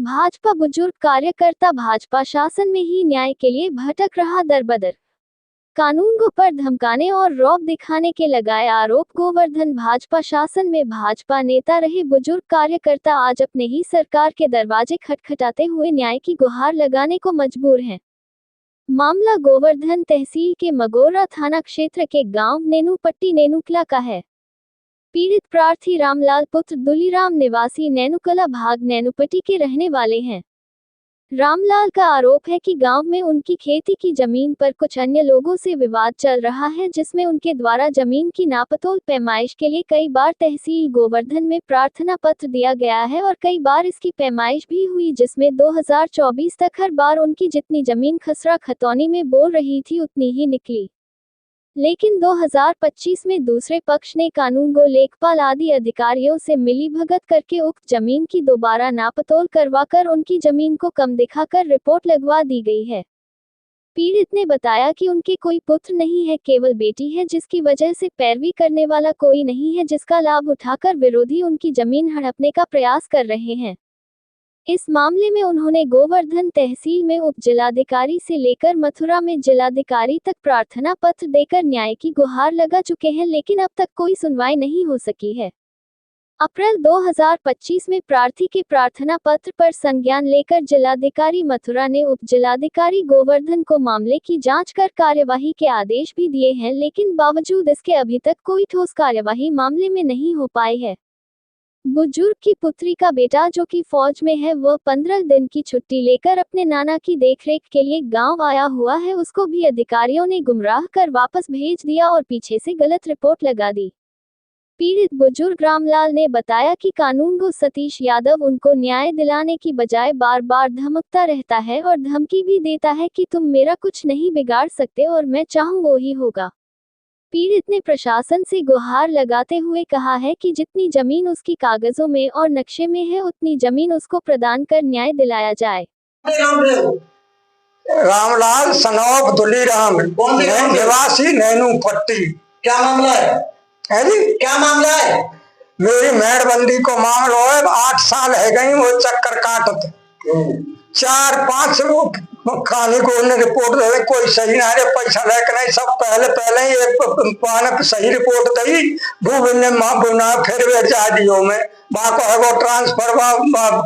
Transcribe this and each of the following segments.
भाजपा बुजुर्ग कार्यकर्ता भाजपा शासन में ही न्याय के लिए भटक रहा दरबदर। कानून को पर धमकाने और रौब दिखाने के लगाए आरोप। गोवर्धन भाजपा शासन में भाजपा नेता रहे बुजुर्ग कार्यकर्ता आज अपने ही सरकार के दरवाजे खटखटाते हुए न्याय की गुहार लगाने को मजबूर हैं। मामला गोवर्धन तहसील के मगोरा थाना क्षेत्र के गांव नेनुपट्टी नेनुकला का है। पीड़ित प्रार्थी रामलाल पुत्र दुलीराम निवासी नेनुकला भाग नेनुपट्टी के रहने वाले हैं। रामलाल का आरोप है कि गांव में उनकी खेती की जमीन पर कुछ अन्य लोगों से विवाद चल रहा है, जिसमें उनके द्वारा जमीन की नापतोल पैमाइश के लिए कई बार तहसील गोवर्धन में प्रार्थना पत्र दिया गया है और कई बार इसकी पैमाइश भी हुई, जिसमें 2024 तक हर बार उनकी जितनी जमीन खसरा खतौनी में बोल रही थी उतनी ही निकली। लेकिन 2025 में दूसरे पक्ष ने कानून गो लेखपाल आदि अधिकारियों से मिलीभगत करके उक्त जमीन की दोबारा नापतोल करवाकर उनकी जमीन को कम दिखाकर रिपोर्ट लगवा दी गई है। पीड़ित ने बताया कि उनके कोई पुत्र नहीं है, केवल बेटी है, जिसकी वजह से पैरवी करने वाला कोई नहीं है, जिसका लाभ उठाकर विरोधी उनकी जमीन हड़पने का प्रयास कर रहे हैं। इस मामले में उन्होंने गोवर्धन तहसील में उप जिलाधिकारी से लेकर मथुरा में जिलाधिकारी तक प्रार्थना पत्र देकर न्याय की गुहार लगा चुके हैं, लेकिन अब तक कोई सुनवाई नहीं हो सकी है। अप्रैल 2025 में प्रार्थी के प्रार्थना पत्र पर संज्ञान लेकर जिलाधिकारी मथुरा ने उप जिलाधिकारी गोवर्धन को मामले की जांच कर कार्यवाही के आदेश भी दिए हैं, लेकिन बावजूद इसके अभी तक कोई ठोस कार्यवाही मामले में नहीं हो पाई है। बुजुर्ग की पुत्री का बेटा जो कि फौज में है, वह 15 दिन की छुट्टी लेकर अपने नाना की देखरेख के लिए गांव आया हुआ है। उसको भी अधिकारियों ने गुमराह कर वापस भेज दिया और पीछे से गलत रिपोर्ट लगा दी। पीड़ित बुजुर्ग रामलाल ने बताया कि कानूनगो सतीश यादव उनको न्याय दिलाने की बजाय बार बार धमकता रहता है और धमकी भी देता है कि तुम मेरा कुछ नहीं बिगाड़ सकते और मैं चाहूं वो ही होगा। पीड़ित ने प्रशासन से गुहार लगाते हुए कहा है कि जितनी जमीन उसकी कागजों में और नक्शे में है उतनी जमीन उसको प्रदान कर न्याय दिलाया जाए। रामलाल सनौफ दुलीराम निवासी नेनुपट्टी। क्या मामला है जी? क्या मामला है? मेरी मेहरबंदी को मामला है, 8 साल है गई वो चक्कर काटत 4-5 लोग खाने को रिपोर्ट दे, कोई सही ना रे पैसा लेके नहीं, सब पहले ही एक पान सही रिपोर्ट दी भूमि ने माँ बुना फिर वे जा दियो में बाको है वो ट्रांसफर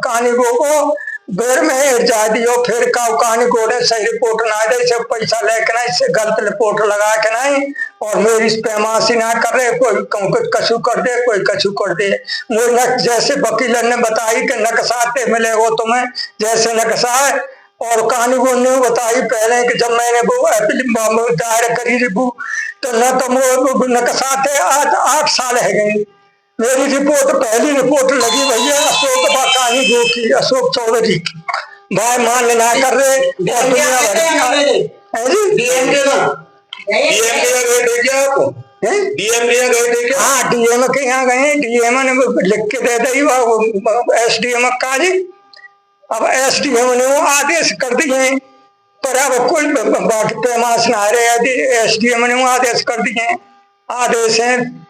कहानी को बेर में जा दियो फिर कहानी को सही रिपोर्ट ना दे से पैसा लेके नहीं से गलत रिपोर्ट लगा के नहीं और मेरी पैमाशी ना कर रहे, कोई कछु कर दे कोई कछु कर दे। वो जैसे वकील ने बताई कि नक्शाते मिले वो तुम्हें जैसे नक्शा है और कहानी को ने बताई पहले कि जब मैंने वो दायर करी तो न तो वो नक्शाते आज 8 साल है गई। मेरी रिपोर्ट पहली रिपोर्ट लगी भैया अशोक कहानी गो की, अशोक चौधरी की, भाई मान ना कर रहे और दुनिया भर हाँ डीएम के यहाँ गए, डीएम ने लिख के दे दी एसडीएम का जी। अब एसडीएम ने वो आदेश कर दिए पर अब कोई बाकी पैमाश ना रहे, एसडीएम ने वो आदेश कर दिए। आदेश है